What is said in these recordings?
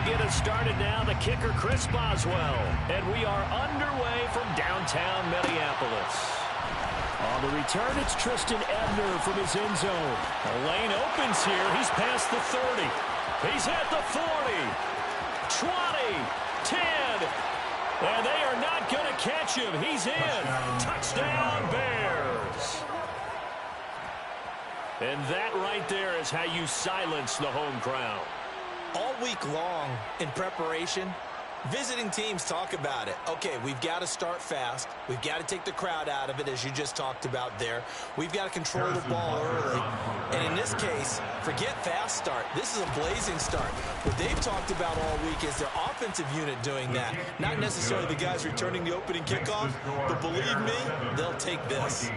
get us started now. The kicker, Chris Boswell. And we are underway from downtown Minneapolis. On the return, it's Tristan Ebner from his end zone. The lane opens here. He's past the 30. He's at the 40. 20. 10. And they are not going to catch him. He's in. Touchdown, Bears. And that right there is how you silence the home crowd. All week long in preparation, visiting teams talk about it. Okay, we've got to start fast. We've got to take the crowd out of it, as you just talked about there. We've got to control the ball early. And in this case, forget fast start. This is a blazing start. What they've talked about all week is their offensive unit doing that. Not necessarily the guys returning the opening kickoff, but believe me, they'll take this.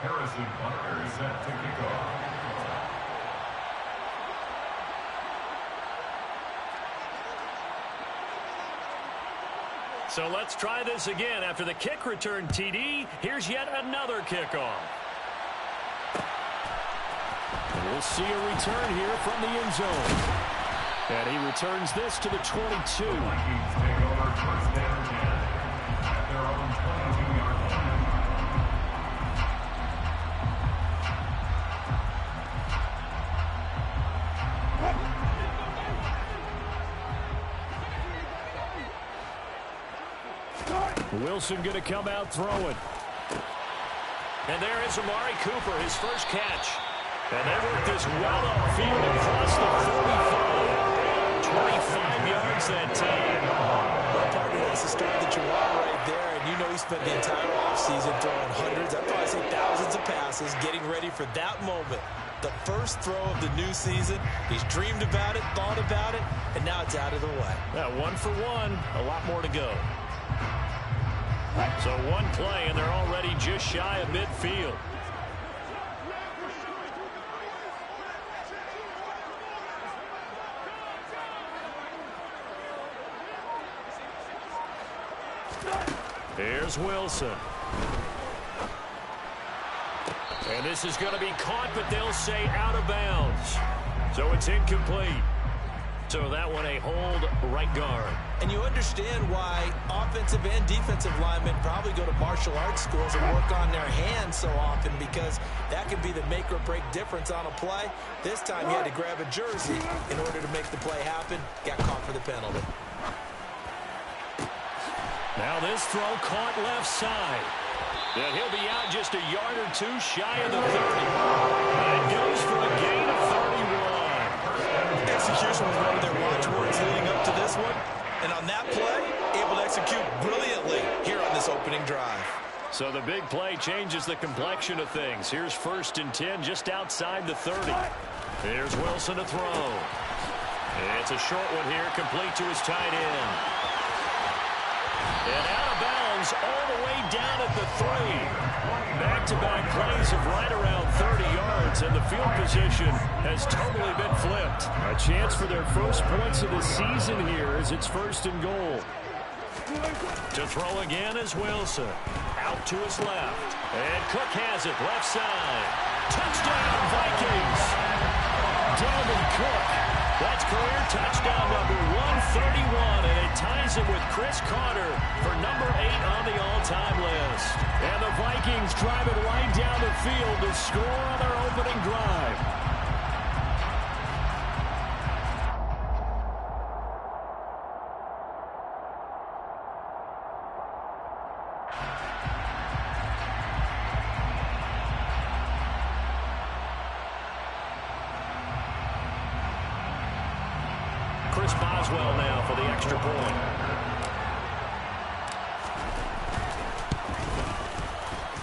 Harrison Butker is set to kick off. So let's try this again. After the kick return TD, here's yet another kickoff. And we'll see a return here from the end zone. And he returns this to the 22. The Vikings take over first down 10 at their own 22-yard line. Wilson going to come out throwing. And there is Amari Cooper, his first catch. And they work this well upfield across the 45. 25 yards that time. Well, partner, that's the start that you want right there. And you know he spent the entire offseason throwing hundreds, I'd probably say thousands of passes, getting ready for that moment. The first throw of the new season. He's dreamed about it, thought about it, and now it's out of the way. Yeah, 1 for 1. A lot more to go. So one play, and they're already just shy of midfield. Here's Wilson. And this is going to be caught, but they'll say out of bounds. So it's incomplete. So that one a hold right guard. And you understand why offensive and defensive linemen probably go to martial arts schools and work on their hands so often, because that can be the make or break difference on a play. This time he had to grab a jersey in order to make the play happen. Got caught for the penalty. Now this throw caught left side. And he'll be out just a yard or two shy of the 30. And goes for a gain of 31. Execution was one of their watchwords leading up to this one. And on that play, able to execute brilliantly here on this opening drive. So the big play changes the complexion of things. Here's 1st and 10 just outside the 30. Here's Wilson to throw. It's a short one here, complete to his tight end. And out of bounds all the way down at the 3. Back-to-back plays of right around 30 yards, and the field position has totally been flipped. A chance for their first points of the season here as it's 1st and goal. To throw again is Wilson. Out to his left. And Cook has it left side. Touchdown, Vikings. Dalvin Cook. That's career touchdown number 131, and it ties him with Chris Carter for number 8 on the all-time list. And the Vikings drive it right down the field to score on their opening drive. Chris Boswell now for the extra point.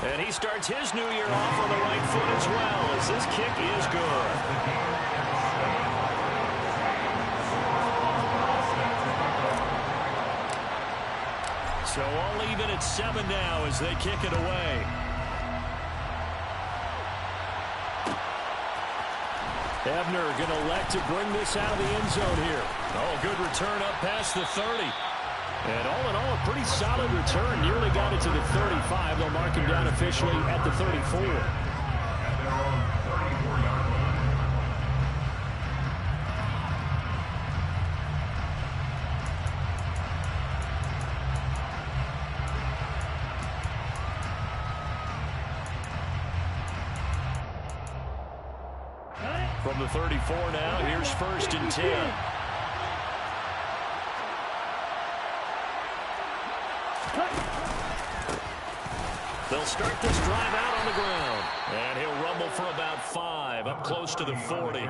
And he starts his new year off on the right foot as well, as this kick is good. So all even at 7 now as they kick it away. Ebner going to elect to bring this out of the end zone here. Oh, good return up past the 30. And all in all, a pretty solid return. Nearly got it to the 35. They'll mark him down officially at the 34. At their own From the 34 now, here's 1st and 10. They'll start this drive out on the ground. And he'll rumble for about 5, up close to the 40.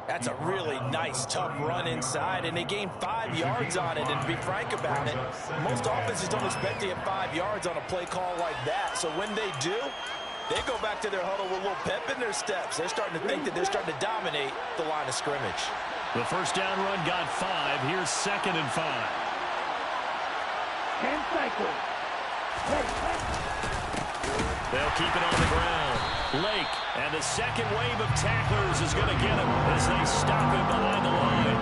That's a really nice, tough run inside, and they gained 5 yards on it. And to be frank about it, most offenses don't expect to get 5 yards on a play call like that. So when they do, they go back to their huddle with a little pep in their steps. They're starting to think that they're starting to dominate the line of scrimmage. The first down run got 5. Here's 2nd and 5. 10 cycles. They'll keep it on the ground. Lake, and the second wave of tacklers is going to get him as they stop him behind the line.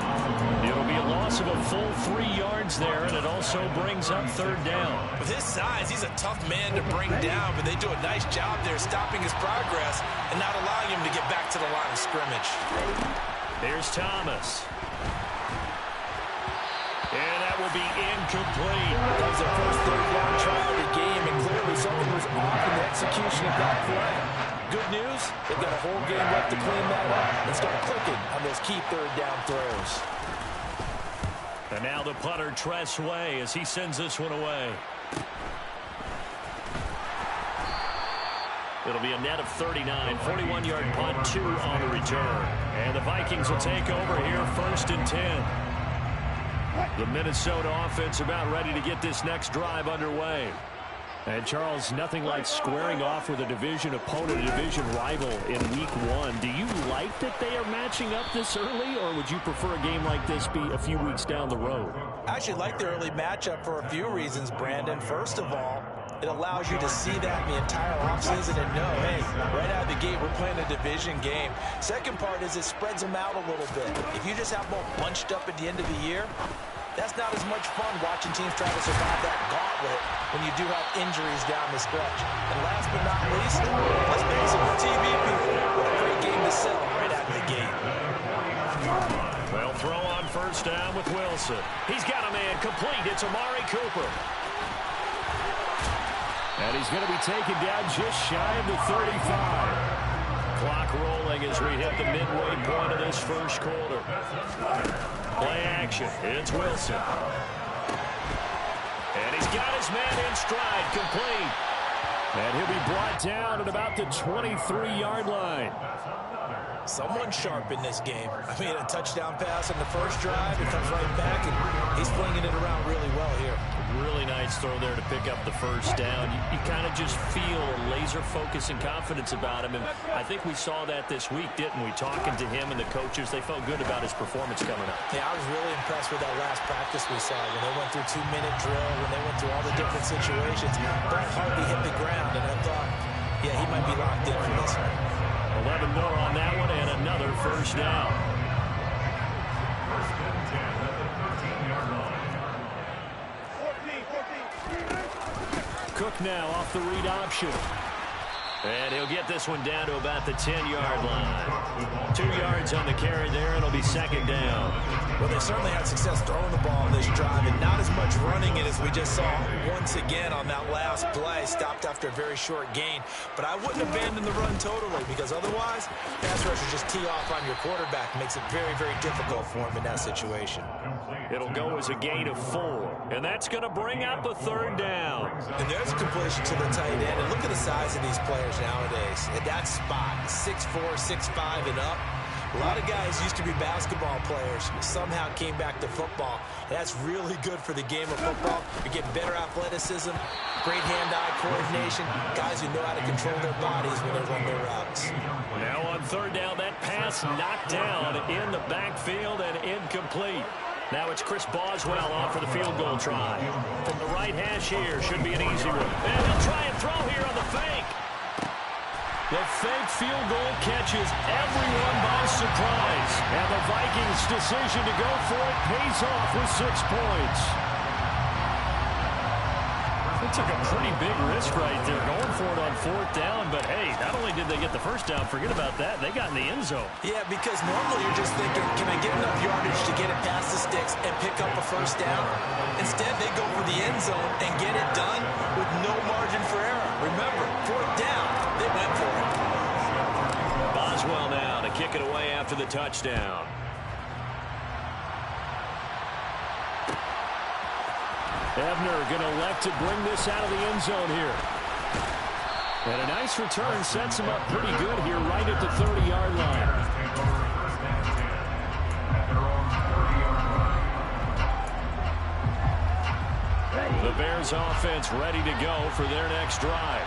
It'll be a loss of a full 3 yards there, and it also brings up 3rd down. With his size, he's a tough man to bring down, but they do a nice job there stopping his progress and not allowing him to get back to the line of scrimmage. Here's Thomas. And that will be incomplete. That was their first 3rd down try of the game, and clearly something was off in the execution of that play. Good news, they've got a whole game left to clean that up and start clicking on those key 3rd down throws. And now the punter, Tress Way, as he sends this one away. It'll be a net of 39, 41-yard punt, 2 on the return. And the Vikings will take over here, 1st and 10. The Minnesota offense about ready to get this next drive underway. And, Charles, nothing like squaring off with a division opponent, a division rival in week 1. Do you like that they are matching up this early, or would you prefer a game like this be a few weeks down the road? I actually like the early matchup for a few reasons, Brandon. First of all, it allows you to see that the entire offseason and know, hey, right out of the gate, we're playing a division game. Second part is it spreads them out a little bit. If you just have them all bunched up at the end of the year, that's not as much fun watching teams try to survive that gauntlet when you do have injuries down the stretch. And last but not least, let's face it, for TV people, what a great game to sell right out of the gate. Well, throw on 1st down with Wilson. He's got a man complete. It's Amari Cooper. And he's going to be taken down just shy of the 35. Clock rolling as we hit the midway point of this 1st quarter. Play action. It's Wilson. And he's got his man in stride, complete. And he'll be brought down at about the 23-yard line. Someone sharp in this game. I mean, a touchdown pass on the first drive. It comes right back, and he's flinging it around really well here. Really nice throw there to pick up the first down. You kind of just feel a laser focus and confidence about him. And I think we saw that this week, didn't we? Talking to him and the coaches, they felt good about his performance coming up. Yeah, I was really impressed with that last practice we saw. When they went through 2-minute drill, when they went through all the different situations, both hardly hit the ground. And I thought, yeah, he might be locked in for this one. 11 more on that one and another first down. First and 10 at the 13-yard line. Cook now off the read option. And he'll get this one down to about the 10-yard line. 2 yards on the carry there, and it'll be 2nd down. Well, they certainly had success throwing the ball this drive, and not as much running it as we just saw once again on that last play. Stopped after a very short gain. But I wouldn't abandon the run totally, because otherwise, pass rushers just tee off on your quarterback. Makes it very, very difficult for him in that situation. It'll go as a gain of 4, and that's going to bring up a 3rd down. And there's a completion to the tight end. And look at the size of these players nowadays. At that spot, 6'4", 6'5", and up. A lot of guys used to be basketball players, somehow came back to football. And that's really good for the game of football. You get better athleticism, great hand-eye coordination, guys who know how to control their bodies when they run their routes. Now on 3rd down, that pass knocked down in the backfield and incomplete. Now it's Chris Boswell off for the field goal try. From the right hash here, should be an easy one. And he'll try and throw here on the fake. The fake field goal catches everyone by surprise. And the Vikings' decision to go for it pays off with 6 points. They took a pretty big risk right there, going for it on 4th down. But, hey, not only did they get the first down, forget about that, they got in the end zone. Yeah, because normally you're just thinking, can I get enough yardage to get it past the sticks and pick up a first down? Instead, they go for the end zone and get it done with no margin for error. Remember, 4th down, they went for it. Boswell now to kick it away after the touchdown. Ebner going to elect to bring this out of the end zone here. And a nice return sets him up pretty good here right at the 30-yard line. The Bears offense ready to go for their next drive.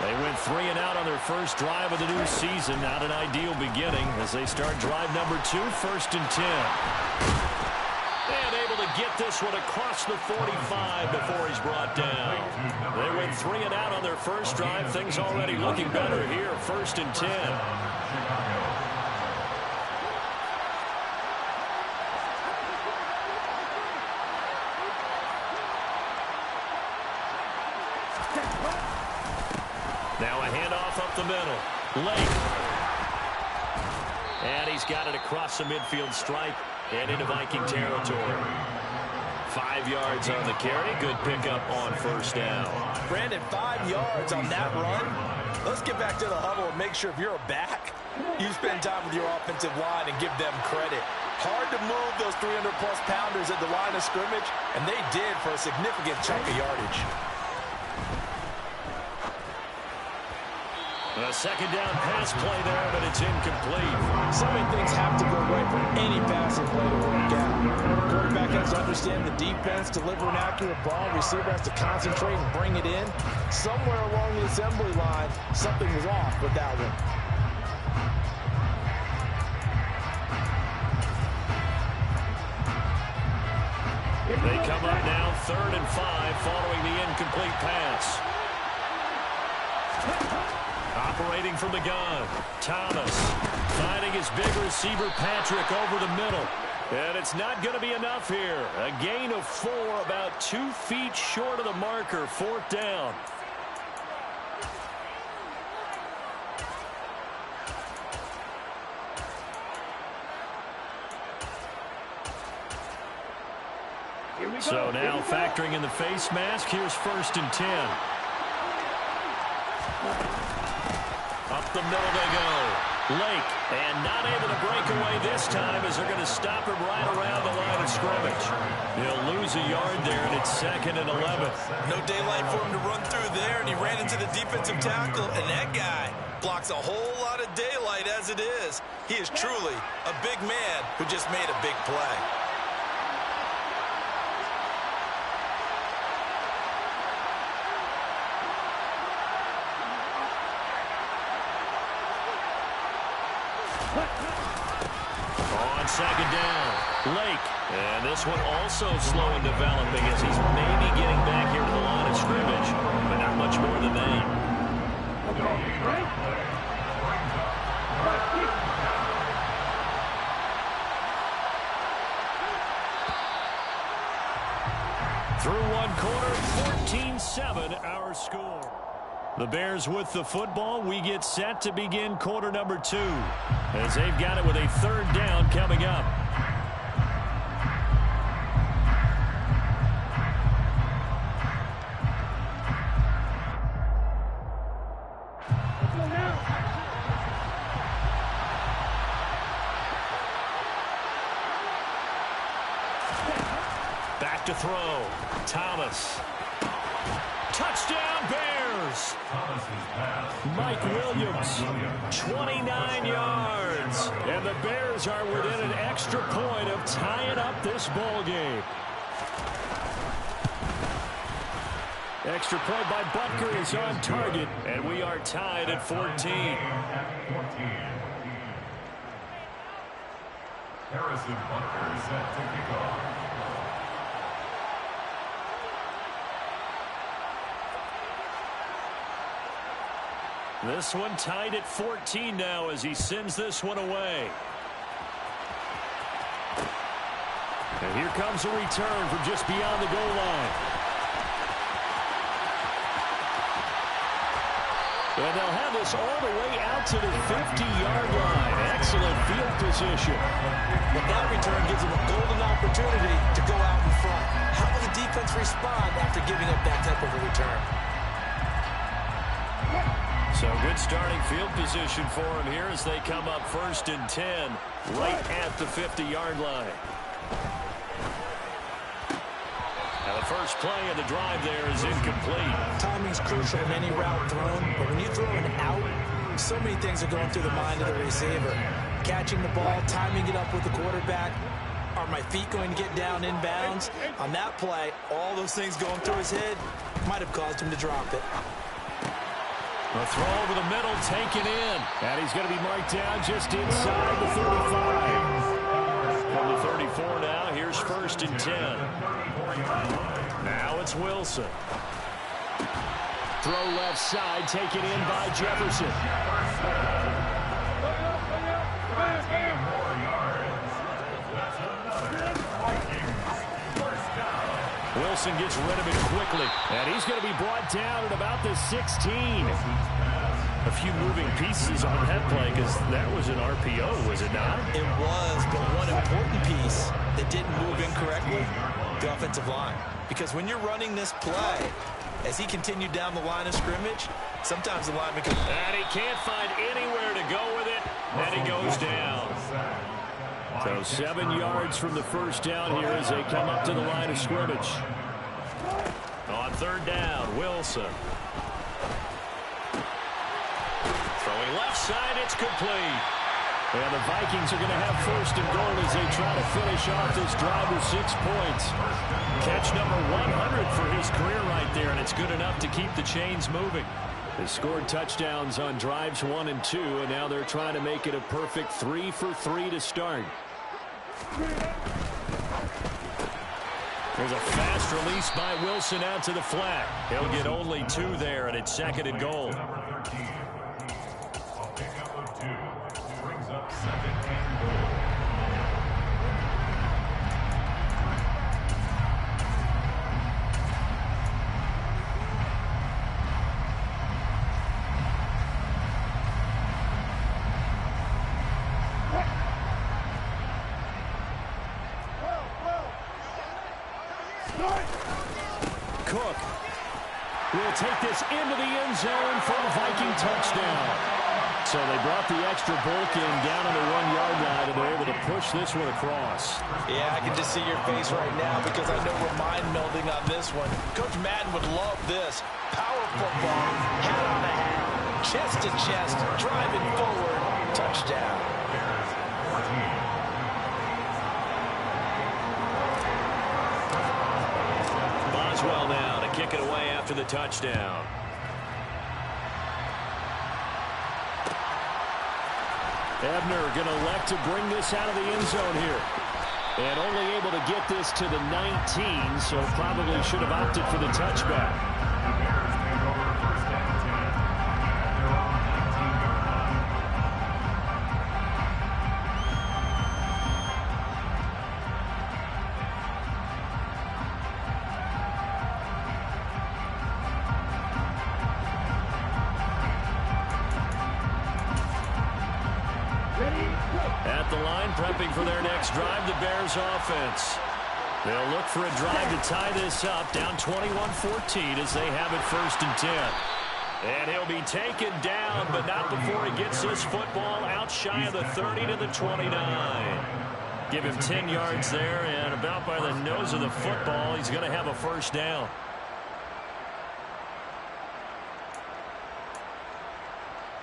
They went 3 and out on their first drive of the new season. Not an ideal beginning as they start drive number 2, 1st and 10. And able to get this one across the 45 before he's brought down. They went 3 and out on their first drive. Things already looking better here, 1st and 10. Now a handoff up the middle. Lake. And he's got it across the midfield stripe and into Viking territory. 5 yards on the carry. Good pickup on first down. Brandon, 5 yards on that run. Let's get back to the huddle and make sure if you're a back, you spend time with your offensive line and give them credit. Hard to move those 300-plus pounders at the line of scrimmage, and they did for a significant chunk of yardage. A second down pass play there, but it's incomplete. So many things have to go right for any passing play to work out. Quarterback has to understand the defense, deliver an accurate ball. Receiver has to concentrate and bring it in. Somewhere along the assembly line, something was off with that one. They come up now 3rd and 5 following the incomplete pass. Operating from the gun, Thomas finding his big receiver Patrick over the middle. And it's not going to be enough here. A gain of 4, about 2 feet short of the marker, 4th down. So now factoring in the face mask, here's 1st and 10. Up the middle they go. Lake, and not able to break away this time as they're going to stop him right around the line of scrimmage. He'll lose a yard there, and it's 2nd and 11. No daylight for him to run through there, and he ran into the defensive tackle, and that guy blocks a whole lot of daylight as it is. He is truly a big man who just made a big play. On 2nd down, Lake. And this one also slow in developing as he's maybe getting back here to the line of scrimmage, but not much more than that. Through one quarter, 14-7 our score. The Bears with the football. We get set to begin quarter number 2 as they've got it with a 3rd down coming up. Back to throw. Thomas. Touchdown, Bears! Mike Williams, 29 yards. And the Bears are within an extra point of tying up this ball game. Extra point by Butker is on target, and we are tied at 14. Harrison Butker set to kick off. This one tied at 14 now as he sends this one away. And here comes a return from just beyond the goal line. And they'll have this all the way out to the 50-yard line. Excellent field position. But that return gives them a golden opportunity to go out in front. How will the defense respond after giving up that type of a return? So good starting field position for him here as they come up 1st and 10 right at the 50-yard line. Now the first play of the drive there is incomplete. Timing's crucial in any route thrown, but when you throw an out, so many things are going through the mind of the receiver. Catching the ball, timing it up with the quarterback. Are my feet going to get down inbounds? On that play, all those things going through his head might have caused him to drop it. A throw over the middle, taken in. And he's going to be marked down just inside the 35. From the 34 now, here's 1st and 10. Now it's Wilson. Throw left side, taken in by Jefferson. Wilson gets rid of it quickly, and he's going to be brought down at about the 16. A few moving pieces on that play because that was an RPO, was it not? It was, but one important piece that didn't move incorrectly, the offensive line. Because when you're running this play, as he continued down the line of scrimmage, sometimes the lineman can... And he can't find anywhere to go with it, and he goes down. So 7 yards from the first down here as they come up to the line of scrimmage. On 3rd down, Wilson. Throwing left side, it's complete. And the Vikings are going to have 1st and goal as they try to finish off this drive with 6 points. Catch number 100 for his career right there, and it's good enough to keep the chains moving. They scored touchdowns on drives 1 and 2, and now they're trying to make it a perfect 3 for 3 to start. There's a fast release by Wilson out to the flat. He'll get only 2 there, and it's 2nd and goal. Cook will take this into the end zone for a Viking touchdown. So they brought the extra bulk in down on the 1-yard line, and they're able to push this one across. Yeah, I can just see your face right now because I know we're mind-melding on this one. Coach Madden would love this. Power football, hat on a hat, chest to chest, driving forward, touchdown. Boswell now to kick it away after the touchdown. Ebner going to elect to bring this out of the end zone here. And only able to get this to the 19, so probably should have opted for the touchback. At the line, prepping for their next drive, the Bears offense. They'll look for a drive to tie this up, down 21-14 as they have it 1st and 10. And he'll be taken down, but not before he gets this football out shy of the 30 to the 29. Give him 10 yards there, and about by the nose of the football, he's going to have a 1st down.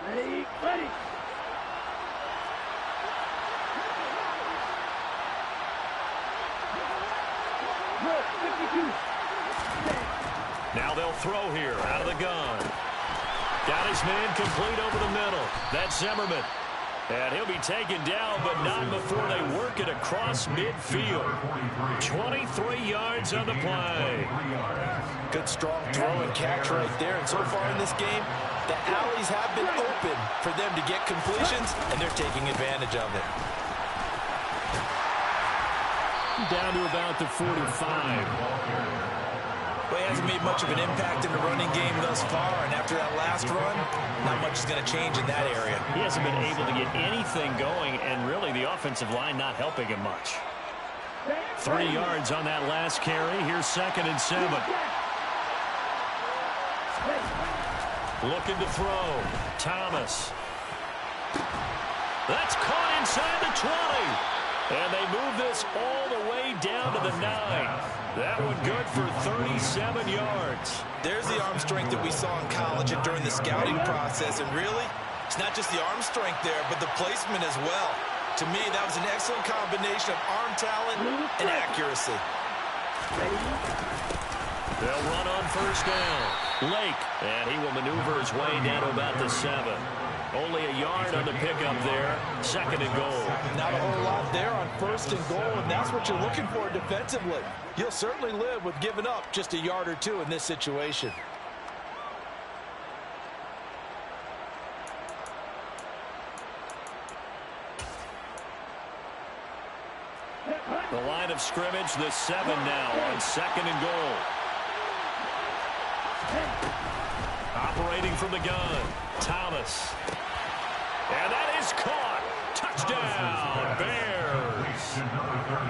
Ready. Now they'll throw here out of the gun. Got his man complete over the middle. That's Zimmerman. And he'll be taken down, but not before they work it across midfield. 23 yards on the play. Good strong throw and catch right there. And so far in this game, the alleys have been open for them to get completions, and they're taking advantage of it. Down to about the 45. Well, he hasn't made much of an impact in the running game thus far, and after that last run, not much is going to change in that area. He hasn't been able to get anything going, and really the offensive line not helping him much. 3 yards on that last carry. Here's 2nd and 7. Looking to throw. Thomas. That's caught inside the 20. And they move this all the way down to the 9. That one good for 37 yards. There's the arm strength that we saw in college and during the scouting process. And really, it's not just the arm strength there, but the placement as well. To me, that was an excellent combination of arm talent and accuracy. They'll run on first down. Lake, and he will maneuver his way down to about the 7. Only a yard on the pickup there. 2nd and goal. Not a whole lot there on 1st and goal, and that's what you're looking for defensively. You'll certainly live with giving up just a yard or 2 in this situation. The line of scrimmage, the 7 now on 2nd and goal. Operating from the gun, Thomas. And that is caught. Touchdown, Bears.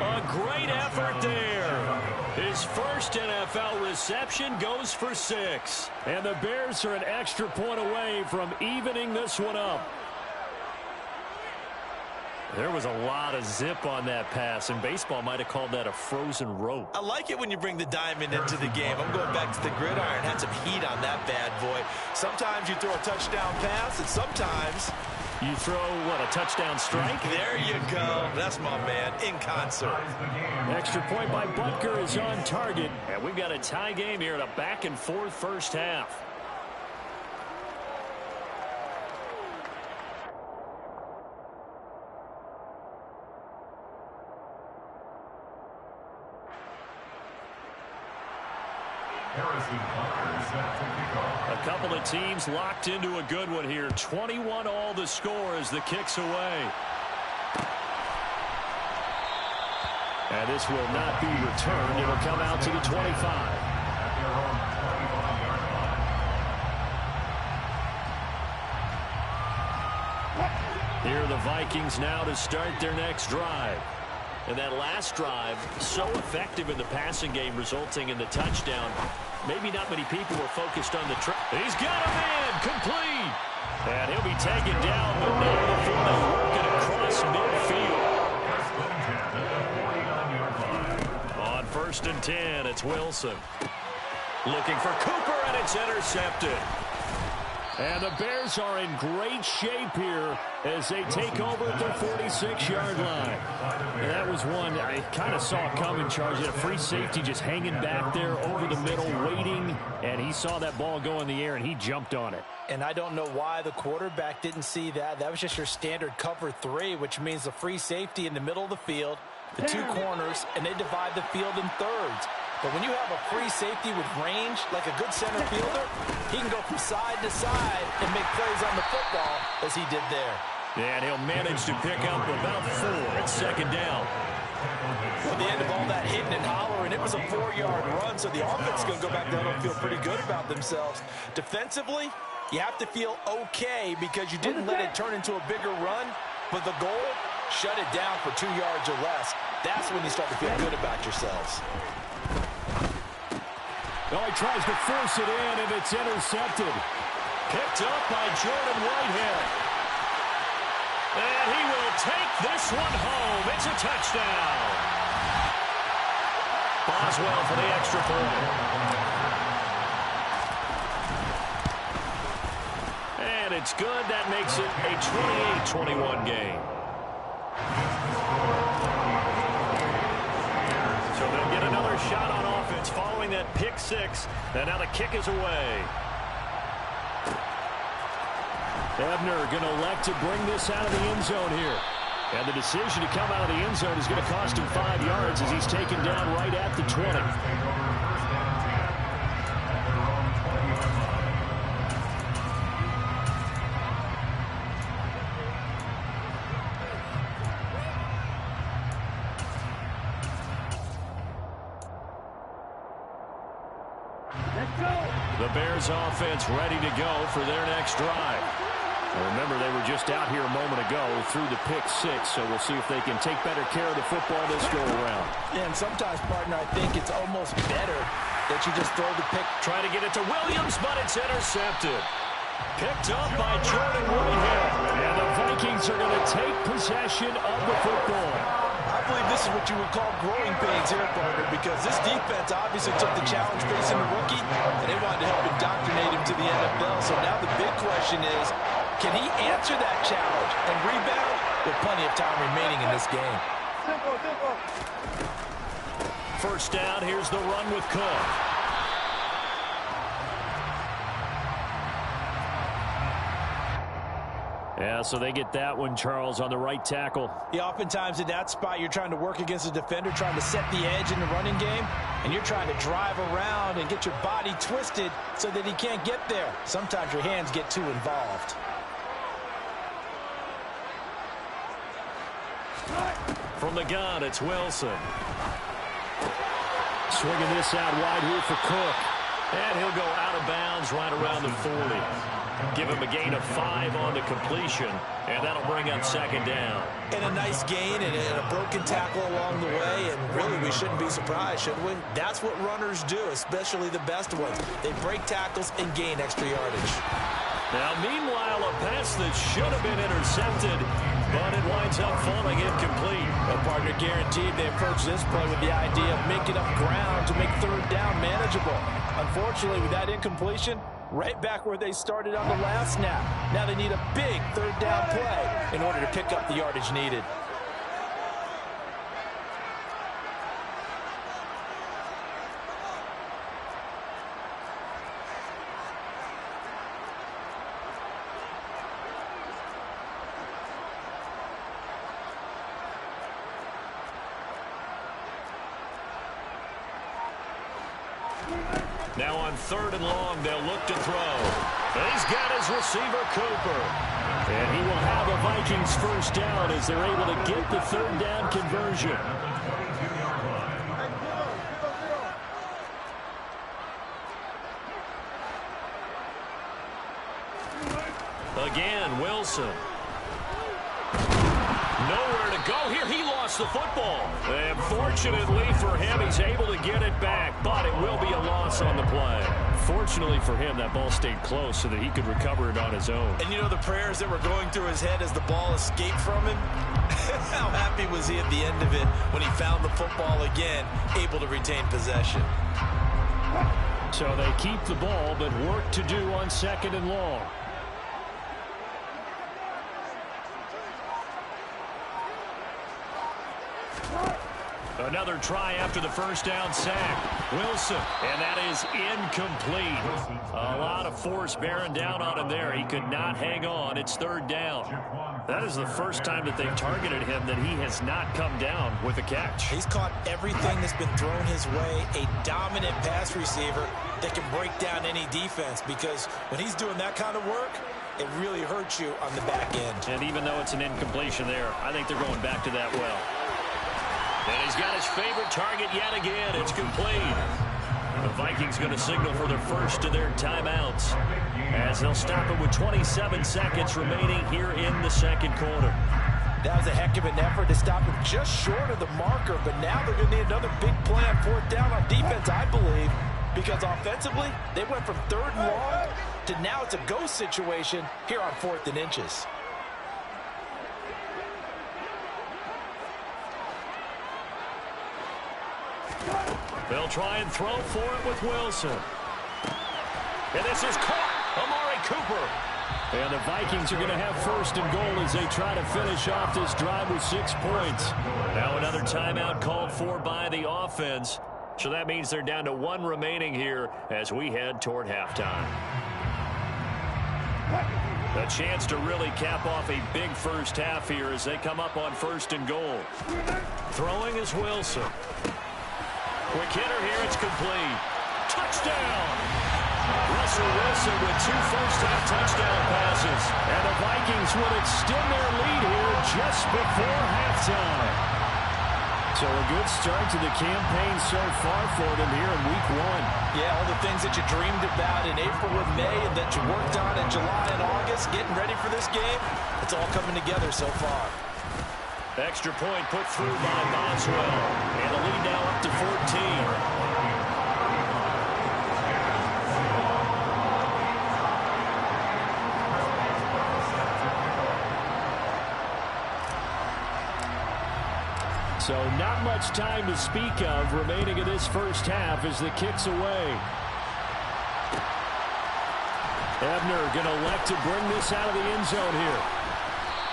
A great effort there. His first NFL reception goes for 6. And the Bears are an extra point away from evening this one up. There was a lot of zip on that pass, and baseball might have called that a frozen rope. I like it when you bring the diamond into the game. I'm going back to the gridiron. Had some heat on that bad boy. Sometimes you throw a touchdown pass, and sometimes you throw, what, a touchdown strike? There you go. That's my man, in concert. Extra point by Butker is on target, and we've got a tie game here in a back-and-forth first half. A couple of teams locked into a good one here. 21 all the score as the kick's away. And this will not be returned. It'll come out to the 25. Here are the Vikings now to start their next drive. And that last drive, so effective in the passing game, resulting in the touchdown. Maybe not many people were focused on the trap. He's got a man, complete. And he'll be taken down, but not before they work it across midfield. On 1st and 10, it's Wilson. Looking for Cooper, and it's intercepted. And the Bears are in great shape here as they take over at their 46-yard line. And that was one I kind of saw coming, Charge. A free safety just hanging back there over the middle, waiting, and he saw that ball go in the air, and he jumped on it. And I don't know why the quarterback didn't see that. That was just your standard cover 3, which means the free safety in the middle of the field, the 2 corners, and they divide the field in thirds. But when you have a free safety with range, like a good center fielder, he can go from side to side and make plays on the football as he did there. And he'll manage to pick up about 4 at 2nd down. At the end of all that hitting and hollering, it was a 4-yard run, so the offense is going to go back there and feel pretty good about themselves. Defensively, you have to feel okay because you didn't let it turn into a bigger run, but the goal, shut it down for 2 yards or less. That's when you start to feel good about yourselves. Oh, he tries to force it in, and it's intercepted. Picked up by Jordan Whitehead. And he will take this one home. It's a touchdown. Boswell for the extra point. And it's good. That makes it a 28-21 game. So they'll get another shot on offense following that pick 6. And now the kick is away. Ebner going to elect to bring this out of the end zone here. And the decision to come out of the end zone is going to cost him 5 yards as he's taken down right at the 20. The Bears offense ready to go for their next drive. Remember, they were just out here a moment ago through the pick 6, so we'll see if they can take better care of the football this go-around. Yeah, and sometimes, partner, I think it's almost better that you just throw the pick. Try to get it to Williams, but it's intercepted. Picked up by Jordan Whitehead. And the Vikings are going to take possession of the football. I believe this is what you would call growing pains here, partner, because this defense obviously took the challenge facing the rookie, and they wanted to help indoctrinate him to the NFL. So now the big question is, can he answer that challenge and rebound with plenty of time remaining in this game? First down, here's the run with Cook. Yeah, so they get that one, Charles, on the right tackle. Yeah, oftentimes in that spot, you're trying to work against a defender, trying to set the edge in the running game, and you're trying to drive around and get your body twisted so that he can't get there. Sometimes your hands get too involved. From the gun, it's Wilson. Swinging this out wide here for Cook. And he'll go out of bounds right around the 40. Give him a gain of 5 on the completion, and that'll bring up second down. And a nice gain and a broken tackle along the way, and really we shouldn't be surprised, should we? That's what runners do, especially the best ones. They break tackles and gain extra yardage. Now, meanwhile, a pass that should have been intercepted, but it winds up falling incomplete. A partner guaranteed they approach this play with the idea of making up ground to make third down manageable. Unfortunately, with that incompletion, right back where they started on the last snap. Now they need a big third down play in order to pick up the yardage needed. Now on third and long, they'll look to throw. He's got his receiver, Cooper. And he will have a Vikings first down as they're able to get the third down conversion. Again, Wilson. Nowhere to go here. He lost the football. And fortunately for him, he's able to get it back, but it will be a loss on the play. Fortunately for him, that ball stayed close so that he could recover it on his own. And you know the prayers that were going through his head as the ball escaped from him? How happy was he at the end of it when he found the football again, able to retain possession? So they keep the ball, but work to do on second and long. Another try after the first down sack. Wilson, and that is incomplete. A lot of force bearing down on him there. He could not hang on. It's third down. That is the first time that they've targeted him that he has not come down with a catch. He's caught everything that's been thrown his way. A dominant pass receiver that can break down any defense, because when he's doing that kind of work, it really hurts you on the back end. And even though it's an incompletion there, I think they're going back to that well. And he's got his favorite target yet again. It's complete. The Vikings going to signal for their first of their timeouts as they'll stop it with 27 seconds remaining here in the second quarter. That was a heck of an effort to stop him just short of the marker, but now they're going to need another big play on fourth down on defense, I believe, because offensively, they went from third and long to now it's a go situation here on 4th and inches. They'll try and throw for it with Wilson. And this is caught. Amari Cooper. And the Vikings are going to have first and goal as they try to finish off this drive with 6 points. Now another timeout called for by the offense. So that means they're down to 1 remaining here as we head toward halftime. A chance to really cap off a big first half here as they come up on first and goal. Throwing is Wilson. Quick hitter here, it's complete. Touchdown! Russell Wilson with 2 first-half touchdown passes. And the Vikings would extend their lead here just before halftime. So a good start to the campaign so far for them here in week 1. Yeah, all the things that you dreamed about in April and May and that you worked on in July and August, getting ready for this game, it's all coming together so far. Extra point put through by Boswell. And the lead now up to 14. So not much time to speak of remaining in this first half as the kick's away. Ebner going to elect to bring this out of the end zone here.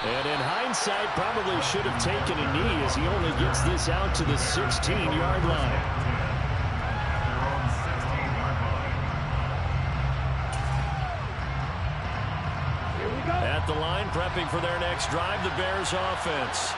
And in hindsight, probably should have taken a knee as he only gets this out to the 16-yard line. At the line, prepping for their next drive, the Bears offense.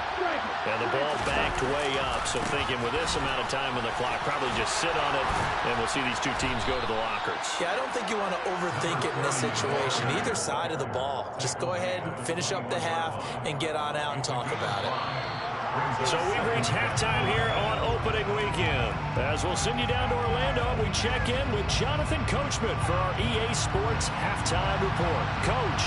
And the ball backed way up, so thinking with this amount of time on the clock, probably just sit on it, and we'll see these two teams go to the lockers. Yeah, I don't think you want to overthink it in this situation. Either side of the ball. Just go ahead and finish up the half and get on out and talk about it. So we've reached halftime here on opening weekend. As we'll send you down to Orlando, we check in with Jonathan Coachman for our EA Sports Halftime Report. Coach.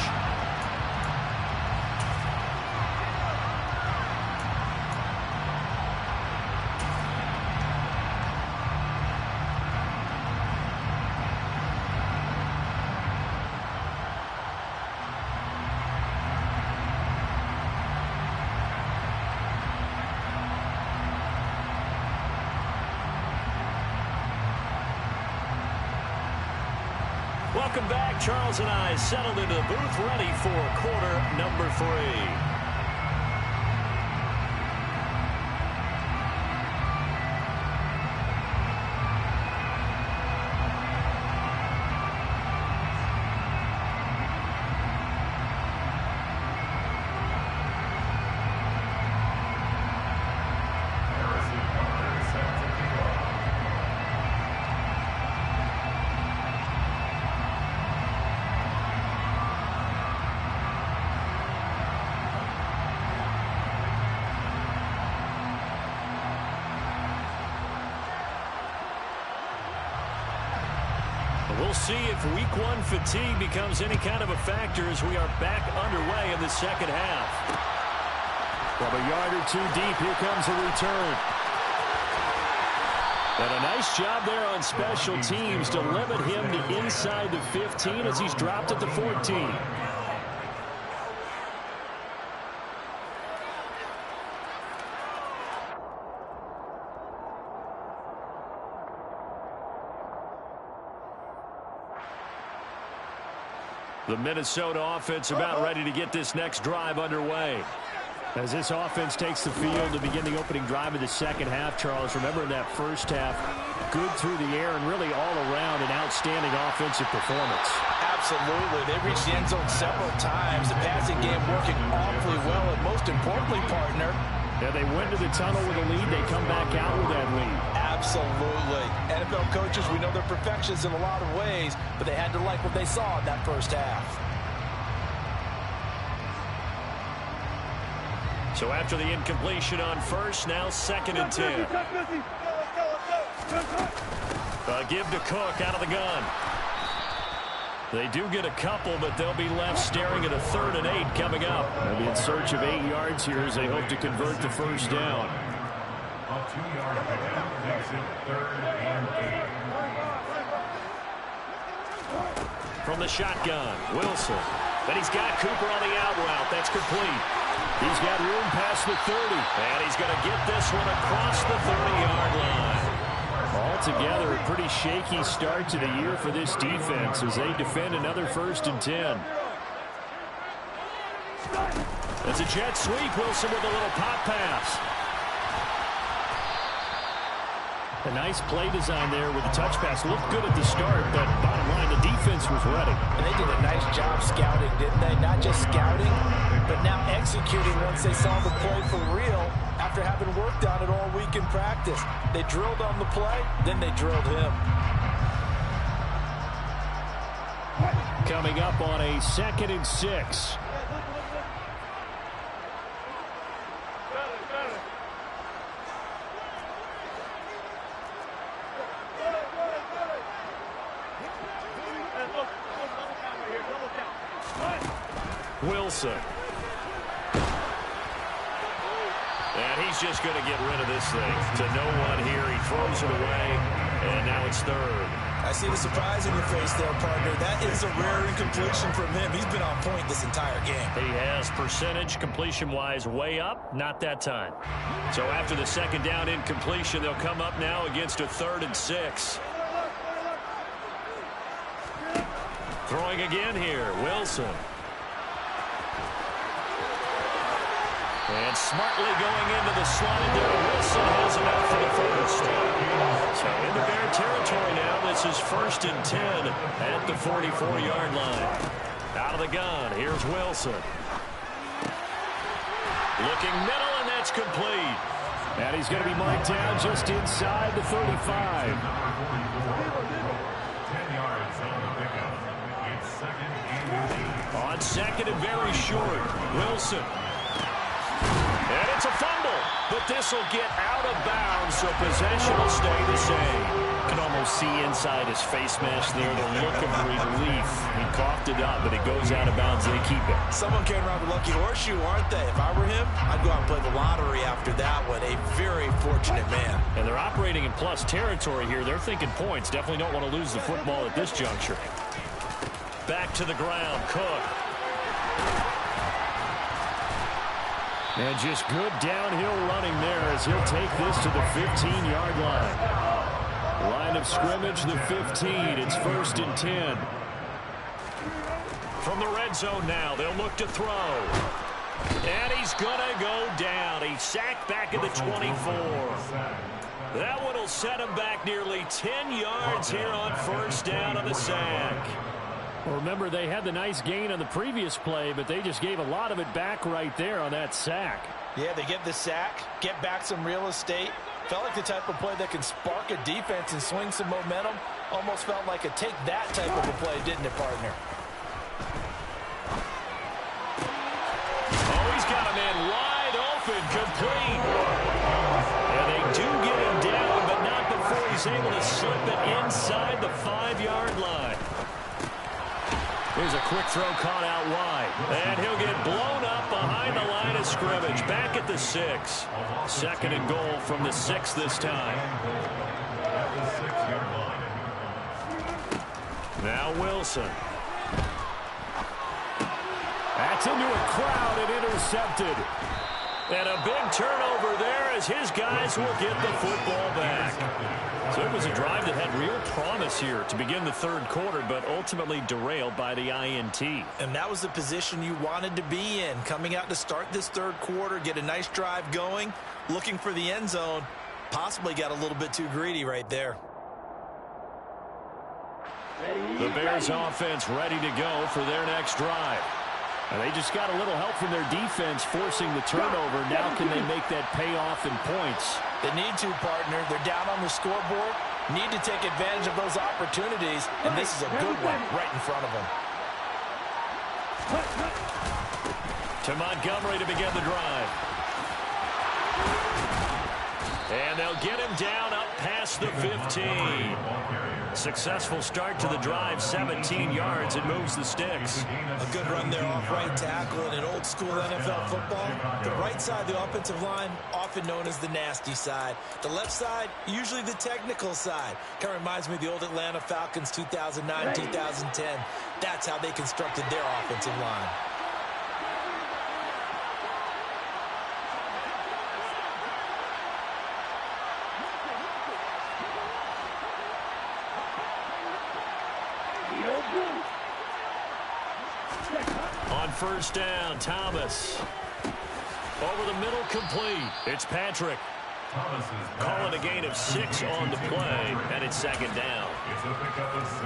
Welcome back. Charles and I settled into the booth, ready for quarter number 3. We'll see if week 1 fatigue becomes any kind of a factor as we are back underway in the second half. From a yard or two deep, here comes a return. And a nice job there on special teams to limit him to inside the 15 as he's dropped at the 14. The Minnesota offense about ready to get this next drive underway. As this offense takes the field to begin the opening drive of the second half, Charles, remember in that first half, good through the air and really all around an outstanding offensive performance. Absolutely. They reached the end zone several times. The passing game working awfully well, and most importantly, partner, yeah, they went to the tunnel with a lead. They come back out with that lead. Absolutely. NFL coaches, we know they're perfectionists in a lot of ways, but they had to like what they saw in that first half. So after the incompletion on first, now 2nd and 10. Give to Cook out of the gun. They do get a couple, but they'll be left staring at a 3rd and 8 coming up. They'll be in search of 8 yards here as they hope to convert the first down. A 2-yard pickup makes it 3rd and 8. From the shotgun, Wilson. Then he's got Cooper on the out route. That's complete. He's got room past the 30. And he's going to get this one across the 30-yard line. Altogether, a pretty shaky start to the year for this defense as they defend another 1st and 10. That's a jet sweep. Wilson with a little pop pass. A nice play design there with the touch pass. Looked good at the start, but bottom line, the defense was ready. And they did a nice job scouting, didn't they? Not just scouting, but now executing once they saw the play for real after having worked on it all week in practice. They drilled on the play, then they drilled him. Coming up on a 2nd and 6. Wilson. And he's just going to get rid of this thing. To no one here. He throws it away, and now it's 3rd. I see the surprise in your face there, partner. That is a rare incompletion from him. He's been on point this entire game. He has percentage completion-wise way up, not that time. So after the second down incompletion, they'll come up now against a 3rd and 6. Throwing again here, Wilson. And smartly going into the slide there, Wilson has it out for the first. So into Bear territory now. This is 1st and 10 at the 44-yard line. Out of the gun, here's Wilson. Looking middle, and that's complete. And he's going to be marked down just inside the 35. 10 yards on the pickup. It's 2nd and 8. On 2nd and very short, Wilson. And it's a fumble, but this will get out of bounds, so possession will stay the same. You can almost see inside his face mask there the look of relief. He coughed it up, but it goes out of bounds. They keep it. Someone carrying around the lucky horseshoe, aren't they? If I were him, I'd go out and play the lottery after that one. A very fortunate man. And they're operating in plus territory here. They're thinking points. Definitely don't want to lose the football at this juncture. Back to the ground, Cook. And just good downhill running there as he'll take this to the 15-yard line. Line of scrimmage, the 15. It's 1st and 10. From the red zone now, they'll look to throw. And he's going to go down. He's sacked back at the 24. That one will set him back nearly 10 yards here on 1st down on the sack. Well, remember, they had the nice gain on the previous play, but they just gave a lot of it back right there on that sack. Yeah, they get the sack, get back some real estate. Felt like the type of play that can spark a defense and swing some momentum. Almost felt like a take that type of a play, didn't it, partner? Oh, he's got a man wide open, complete. And they do get him down, but not before he's able to slip it inside the 5-yard line. Here's a quick throw caught out wide. And he'll get blown up behind the line of scrimmage. Back at the 6. 2nd and goal from the 6 this time. Now Wilson. That's into a crowd and intercepted. And a big turnover there as his guys will get the football back. So it was a drive that had real promise here to begin the 3rd quarter, but ultimately derailed by the INT. And that was the position you wanted to be in. Coming out to start this 3rd quarter, get a nice drive going, looking for the end zone. Possibly got a little bit too greedy right there. The Bears offense ready to go for their next drive. And they just got a little help from their defense forcing the turnover. Now can they make that pay off in points? They need to, partner. They're down on the scoreboard. Need to take advantage of those opportunities. And this is a good one right in front of them. To Montgomery to begin the drive. And they'll get him down up past the 15. Successful start to the drive, 17 yards. It moves the sticks. A good run there off right tackle in an old school NFL football. The right side of the offensive line, often known as the nasty side. The left side, usually the technical side. Kind of reminds me of the old Atlanta Falcons 2009, 2010. That's how they constructed their offensive line. On 1st down, Thomas. Over the middle, complete. It's Patrick. Calling a gain of 6 on the play, and it's 2nd down. It's a pickup of 6.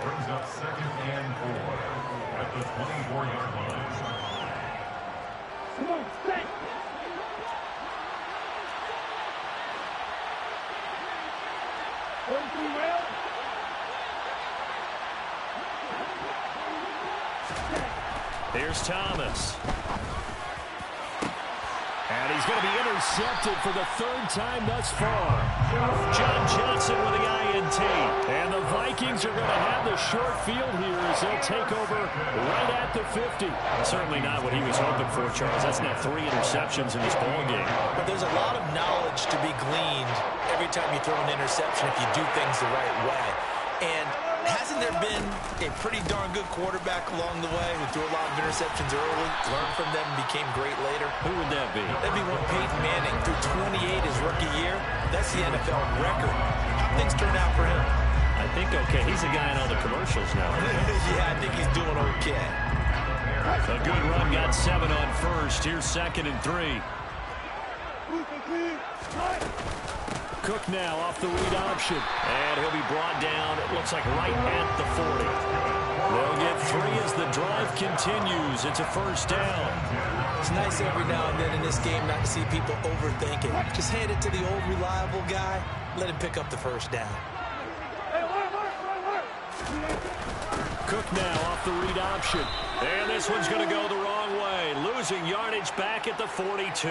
Brings up 2nd and 4 at the 24-yard line. Come on, stay. Here's Thomas. And he's going to be intercepted for the 3rd time thus far. John Johnson with the INT. And the Vikings are going to have the short field here as they'll take over right at the 50. Certainly not what he was hoping for, Charles. That's now 3 interceptions in this ballgame. But there's a lot of knowledge to be gleaned every time you throw an interception if you do things the right way. And hasn't there been a pretty darn good quarterback along the way who threw a lot of interceptions early, learned from them, and became great later? Who would that be? That'd be one Peyton Manning threw 28 his rookie year. That's the NFL record. How things turn out for him? I think okay. He's a guy in all the commercials now. Yeah, I think he's doing okay. A good run, got 7 on first. Here's 2nd and 3. Cook now off the read option. And he'll be brought down, it looks like right at the 40. They'll get 3 as the drive continues. It's a first down. It's nice every now and then in this game not to see people overthink it. Just hand it to the old reliable guy. Let him pick up the first down. Cook now off the read option. And this one's going to go the wrong way. Losing yardage back at the 42.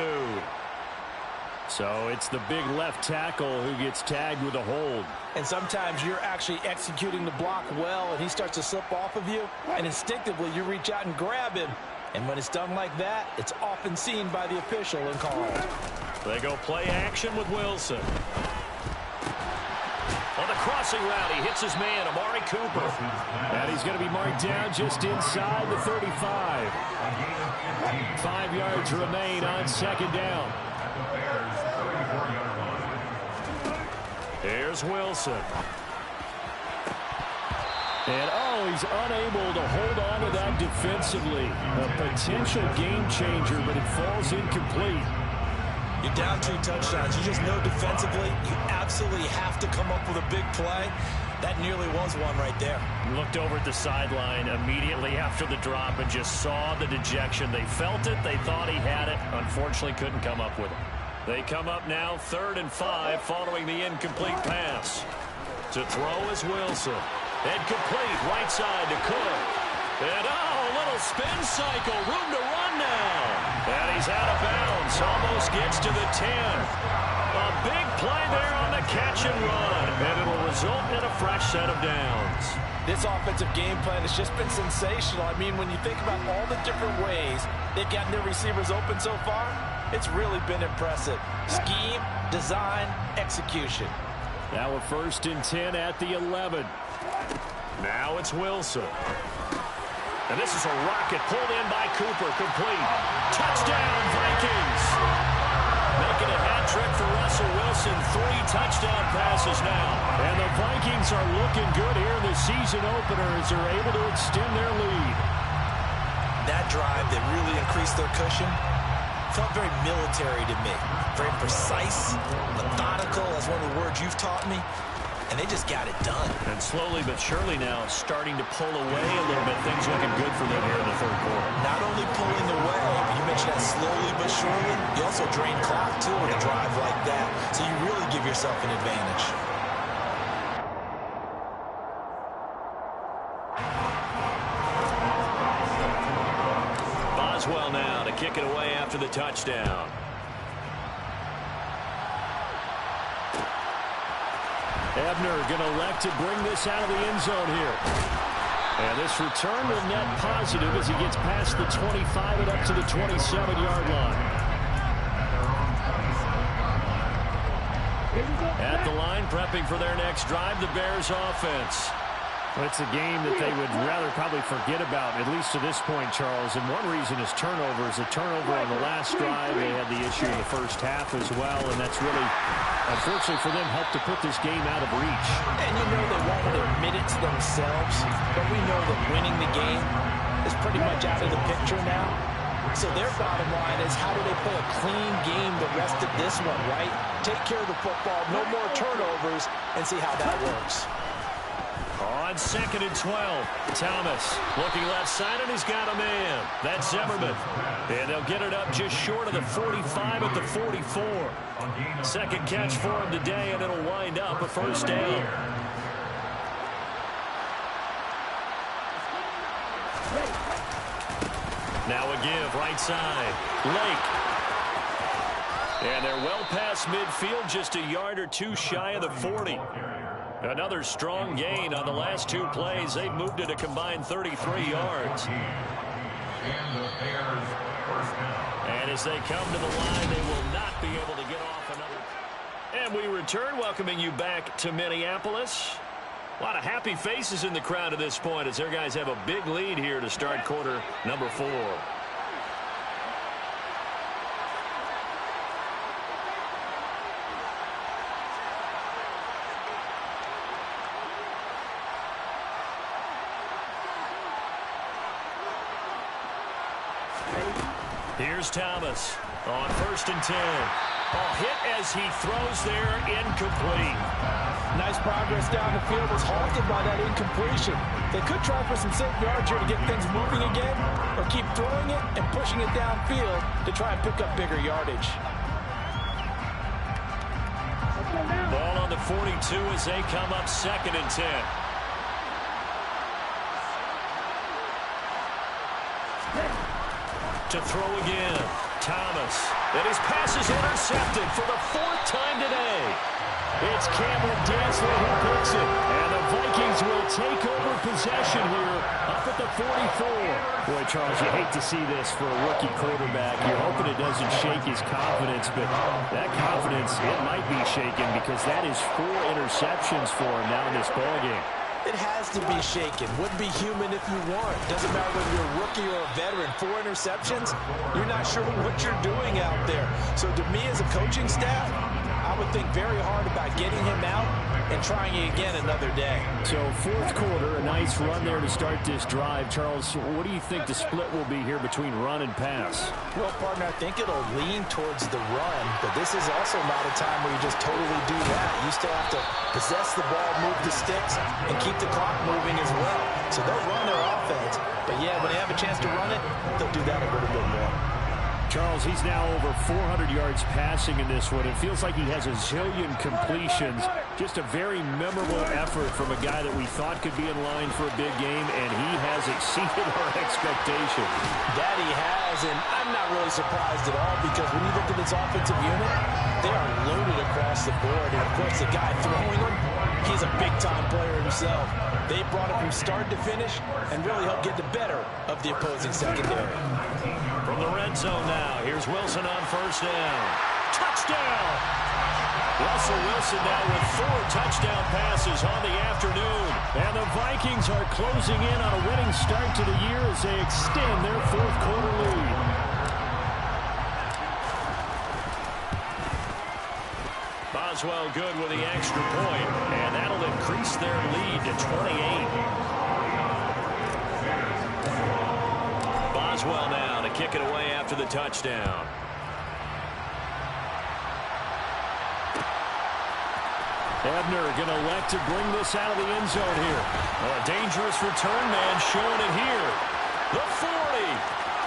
So it's the big left tackle who gets tagged with a hold. And sometimes you're actually executing the block well, and he starts to slip off of you, and instinctively you reach out and grab him. And when it's done like that, it's often seen by the official and called. They go play action with Wilson. On the crossing route, he hits his man, Amari Cooper. And he's going to be marked down just inside the 35. 5 yards remain on 2nd down. Here's Wilson. And, he's unable to hold on to that defensively. A potential game changer, but it falls incomplete. You're down 2 touchdowns. You just know defensively you absolutely have to come up with a big play. That nearly was one right there. Looked over at the sideline immediately after the drop and just saw the dejection. They felt it. They thought he had it. Unfortunately, couldn't come up with it. They come up now 3rd and 5 following the incomplete pass. To throw is Wilson. And complete right side to Cook. And a little spin cycle. Room to run now. And he's out of bounds. Almost gets to the 10. A big play there on the catch and run. And it'll result in a fresh set of downs. This offensive game plan has just been sensational. I mean, when you think about all the different ways they've gotten their receivers open so far, it's really been impressive. Scheme, design, execution. Now a 1st and 10 at the 11. Now it's Wilson. And this is a rocket pulled in by Cooper. Complete. Touchdown, Vikings. Making a hat trick for Russell Wilson. 3 touchdown passes now. And the Vikings are looking good here in the season opener as they're able to extend their lead. That drive that really increased their cushion felt very military to me. Very precise, methodical. That's one of the words you've taught me. And they just got it done. And slowly but surely now starting to pull away a little bit. Things looking good for them here in the 3rd quarter. Not only pulling away, but you mentioned that slowly but surely. You also drain clock, too, with a drive like that. So you really give yourself an advantage. Boswell now to kick it away after the touchdown. Ebner going to elect to bring this out of the end zone here. And this return will net positive as he gets past the 25 and up to the 27-yard line. At the line, prepping for their next drive, the Bears offense. Well, it's a game that they would rather probably forget about, at least to this point, Charles. And one reason is turnovers. A turnover on the last drive. They had the issue in the first half as well, and that's really, unfortunately for them, helped to put this game out of reach. And you know they won't admit it to themselves, but we know that winning the game is pretty much out of the picture now. So their bottom line is, how do they play a clean game the rest of this one, right? Take care of the football, no more turnovers, and see how that works. On 2nd and 12, Thomas looking left side, and he's got a man. That's Zimmerman. And they'll get it up just short of the 45 at the 44. 2nd catch for him today, and it'll wind up a first down. Now a give, right side. Lake. And they're well past midfield, just a yard or 2 shy of the 40. Another strong gain on the last 2 plays. They've moved it a combined 33 yards. And as they come to the line, they will not be able to get off another. And we return, welcoming you back to Minneapolis. A lot of happy faces in the crowd at this point as their guys have a big lead here to start quarter number 4. Here's Thomas on 1st and 10. Hit as he throws there, incomplete. Nice progress down the field, was halted by that incompletion. They could try for some safe yards here to get things moving again, or keep throwing it and pushing it downfield to try and pick up bigger yardage. Ball on the 42 as they come up 2nd and 10. To throw again, Thomas. And his pass is intercepted for the 4th time today. It's Cameron Dantzler who picks it. And the Vikings will take over possession here up at the 44. Boy, Charles, you hate to see this for a rookie quarterback. You're hoping it doesn't shake his confidence, but that confidence, it might be shaken because that is 4 interceptions for him now in this ballgame. It has to be shaken. Wouldn't be human if you weren't. Doesn't matter whether you're a rookie or a veteran. 4 interceptions, you're not sure what you're doing out there. So to me as a coaching staff, I would think very hard about getting him out and trying it again another day. So 4th quarter, a nice run there to start this drive. Charles, what do you think the split will be here between run and pass? Well, partner, I think it'll lean towards the run, but this is also not a time where you just totally do that. You still have to possess the ball, move the sticks, and keep the clock moving as well. So they'll run their offense, but yeah, when they have a chance to run it, they'll do that a little bit more. Charles, he's now over 400 yards passing in this one. It feels like he has a zillion completions. Just a very memorable effort from a guy that we thought could be in line for a big game, and he has exceeded our expectations. That he has, and I'm not really surprised at all because when you look at this offensive unit, they are loaded across the board. And, of course, the guy throwing them, he's a big-time player himself. They brought him from start to finish and really helped get the better of the opposing secondary. From the red zone now, here's Wilson on 1st down. Touchdown! Russell Wilson now with 4 touchdown passes on the afternoon. And the Vikings are closing in on a winning start to the year as they extend their 4th quarter lead. Boswell good with the extra point, and that'll increase their lead to 28. Boswell now to kick it away after the touchdown. Ebner going to elect to bring this out of the end zone here. A dangerous return man showing it here. The 40.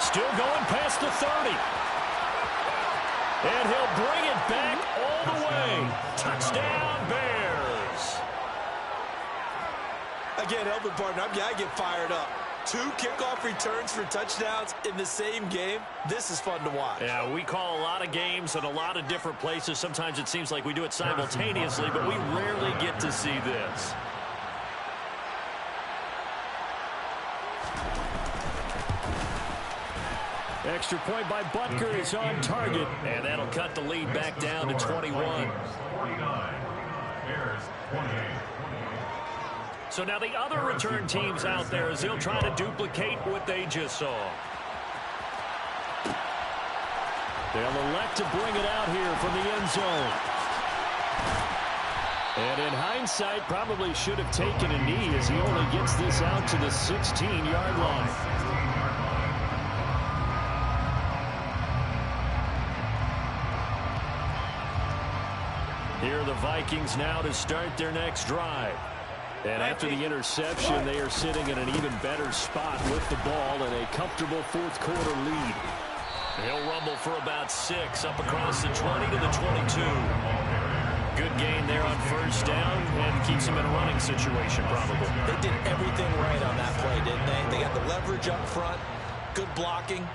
Still going past the 30. And he'll bring it back all the way. Touchdown, Bears. Again, helping partner, I get fired up. 2 kickoff returns for touchdowns in the same game. This is fun to watch. Yeah, we call a lot of games in a lot of different places. Sometimes it seems like we do it simultaneously, but we rarely get to see this. Extra point by Butker is on target, and that'll cut the lead back down to 21. 49. Bears 28. So now the other return teams out there as they'll try to duplicate what they just saw. They'll elect to bring it out here from the end zone. And in hindsight, probably should have taken a knee as he only gets this out to the 16-yard line. Here are the Vikings now to start their next drive. And after the interception, they are sitting in an even better spot with the ball and a comfortable 4th quarter lead. He'll rumble for about 6 up across the 20 to the 22. Good gain there on 1st down and keeps him in a running situation probably. They did everything right on that play, didn't they? They got the leverage up front, good blocking,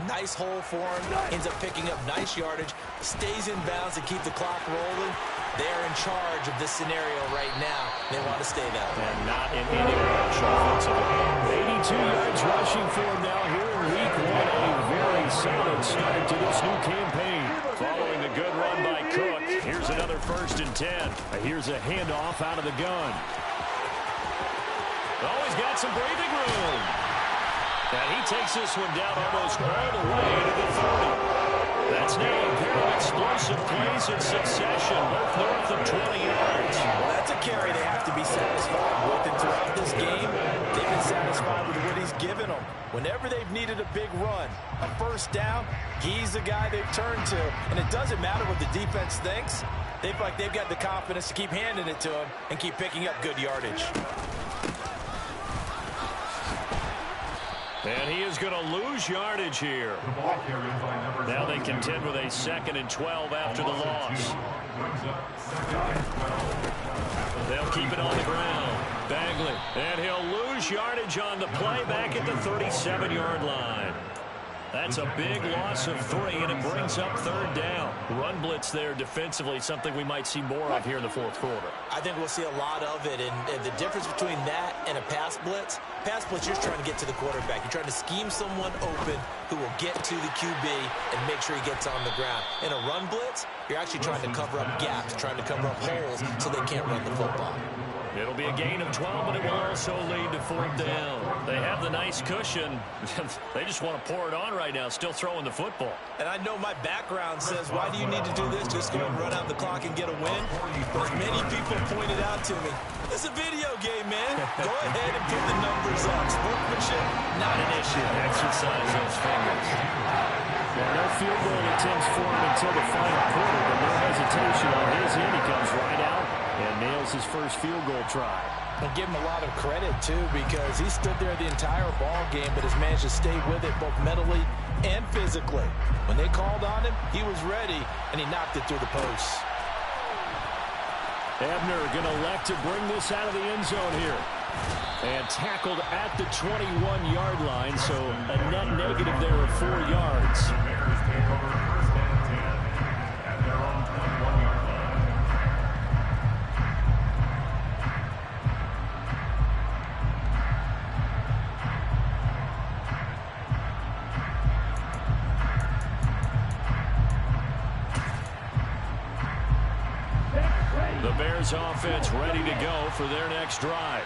nice hole for him, ends up picking up nice yardage, stays in bounds to keep the clock rolling. They're in charge of this scenario right now. They want to stay that way. And not in any rush offensively. 82 yards rushing for him now here in week 1. A very solid start to this new campaign. Following the good run by Cook, here's another 1st and 10. Here's a handoff out of the gun. Oh, he's got some breathing room. And he takes this one down almost all the way to the 30. That's now a pair of explosive plays in succession, both north of 20 yards. Well, that's a carry they have to be satisfied with. And throughout this game, they've been satisfied with what he's given them. Whenever they've needed a big run, a first down, he's the guy they've turned to. And it doesn't matter what the defense thinks. They feel like they've got the confidence to keep handing it to him and keep picking up good yardage. And he is going to lose yardage here. Now they contend with a 2nd and 12 after the loss. They'll keep it on the ground. Bagley. And he'll lose yardage on the play back at the 37-yard line. That's a big loss of 3, and it brings up 3rd down. Run blitz there defensively, something we might see more of here in the 4th quarter. I think we'll see a lot of it, and the difference between that and a pass blitz, you're just trying to get to the quarterback. You're trying to scheme someone open who will get to the QB and make sure he gets on the ground. In a run blitz, you're actually trying to cover up gaps, trying to cover up holes so they can't run the football. It'll be a gain of 12, but it will also lead to 4th down. They have the nice cushion. They just want to pour it on right now, still throwing the football. And I know my background says, why do you need to do this? Just go and run out the clock and get a win? But many people pointed out to me, it's a video game, man. Go ahead and put the numbers up. Sportsmanship, not an issue. Exercise those fingers. Well, no field goal attempts for him until the final quarter, but no hesitation on his end. He comes right out and nails his first field goal try. And give him a lot of credit, too, because he stood there the entire ball game, but has managed to stay with it both mentally and physically. When they called on him, he was ready, and he knocked it through the posts. Ebner going to elect to bring this out of the end zone here. And tackled at the 21-yard line, so a net negative there of 4 yards. The Bears offense ready to go for their next drive.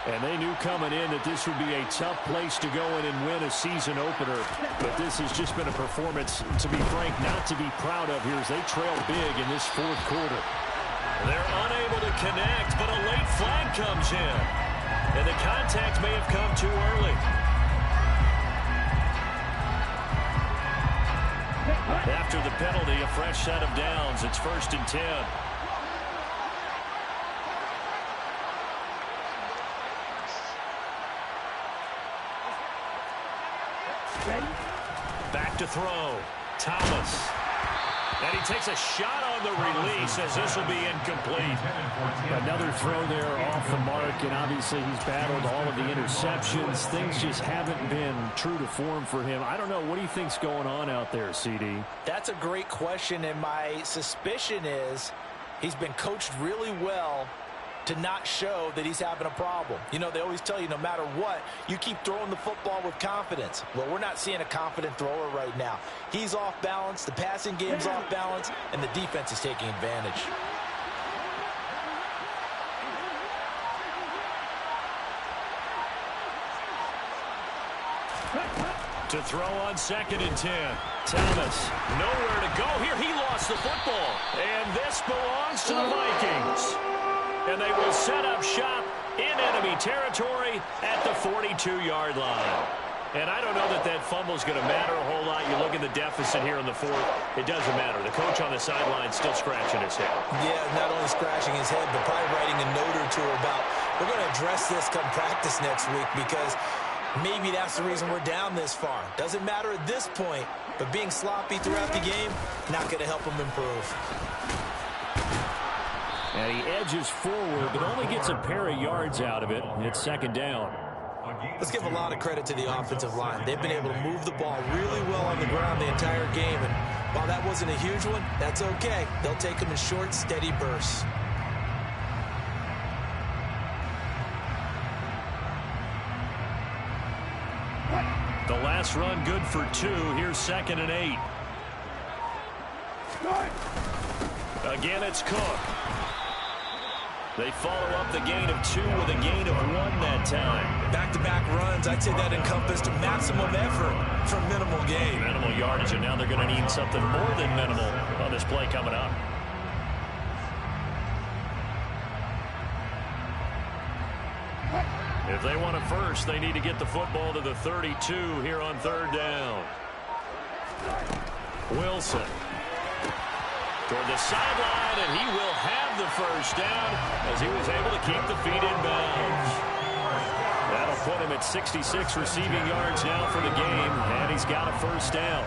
And they knew coming in that this would be a tough place to go in and win a season opener. But this has just been a performance, to be frank, not to be proud of here as they trail big in this 4th quarter. They're unable to connect, but a late flag comes in. And the contact may have come too early. After the penalty, a fresh set of downs. It's 1st and 10. Back to throw. Thomas. And he takes a shot on the release as this will be incomplete. Another throw there off the mark, and obviously he's battled all of the interceptions. Things just haven't been true to form for him. I don't know. What do you think's going on out there, CD? That's a great question, and my suspicion is he's been coached really well to not show that he's having a problem. You know, they always tell you no matter what, you keep throwing the football with confidence. Well, we're not seeing a confident thrower right now. He's off balance, the passing game's off balance, and the defense is taking advantage. To throw on 2nd and 10. Thomas, nowhere to go here. He lost the football. And this belongs to the Vikings. And they will set up shop in enemy territory at the 42-yard line. And I don't know that that fumble is going to matter a whole lot. You look at the deficit here in the 4th. It doesn't matter. The coach on the sideline still scratching his head. Yeah, not only scratching his head, but probably writing a note or two about, we're going to address this come practice next week because maybe that's the reason we're down this far. Doesn't matter at this point, but being sloppy throughout the game, not going to help him improve. And he edges forward, but only gets a pair of yards out of it. It's 2nd down. Let's give a lot of credit to the offensive line. They've been able to move the ball really well on the ground the entire game. And while that wasn't a huge one, that's okay. They'll take them in short, steady bursts. The last run good for 2. Here's 2nd and 8. Again, it's Cook. They follow up the gain of 2 with a gain of 1 that time. Back-to-back runs, I'd say that encompassed maximum effort for minimal gain. Minimal yardage, and now they're going to need something more than minimal on this play coming up. If they want a first, they need to get the football to the 32 here on 3rd down. Wilson toward the sideline, and he will have the first down as he was able to keep the feet in bounds. That'll put him at 66 receiving yards now for the game, and he's got a first down.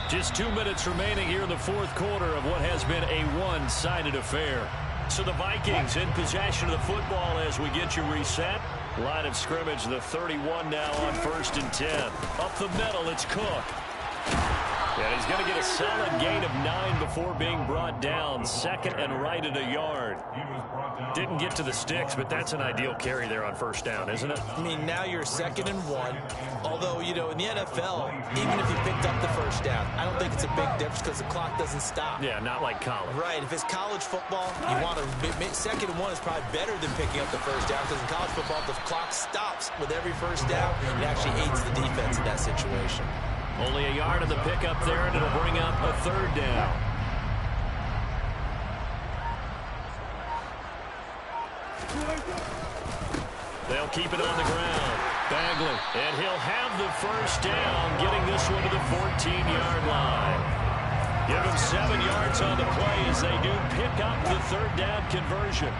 Just 2 minutes remaining here in the 4th quarter of what has been a one-sided affair. So the Vikings in possession of the football as we get you reset. Line of scrimmage, the 31 now on 1st and 10. Up the middle, it's Cook. And he's going to get a solid gain of 9 before being brought down. 2nd and right at a yard. Didn't get to the sticks, but that's an ideal carry there on 1st down, isn't it? I mean, now you're 2nd and 1. Although, you know, in the NFL, even if you picked up the first down, I don't think it's a big difference because the clock doesn't stop. Yeah, not like college. Right. If it's college football, you want to 2nd and 1 is probably better than picking up the first down because in college football, the clock stops with every first down. It actually aids the defense in that situation. Only a yard of the pickup there, and it'll bring up a 3rd down. They'll keep it on the ground. Bagley, and he'll have the first down, getting this one to the 14-yard line. Give him 7 yards on the play as they do pick up the 3rd down conversion.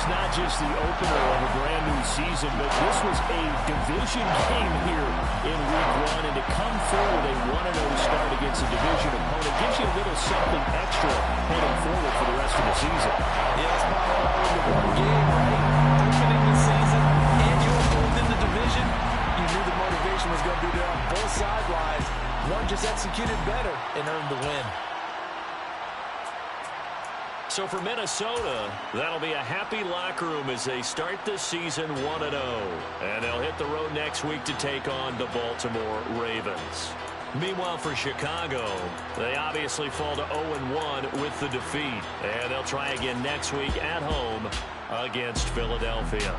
Not just the opener of a brand new season, but this was a division game here in week 1, and to come through with a 1-0 start against a division opponent gives you a little something extra heading forward for the rest of the season. Yeah, it's probably all in the one game, right? Opening the season, and you were both in the division. You knew the motivation was going to be there on both sidelines. One just executed better and earned the win. So for Minnesota, that'll be a happy locker room as they start the season 1-0. And they'll hit the road next week to take on the Baltimore Ravens. Meanwhile, for Chicago, they obviously fall to 0-1 with the defeat. And they'll try again next week at home against Philadelphia.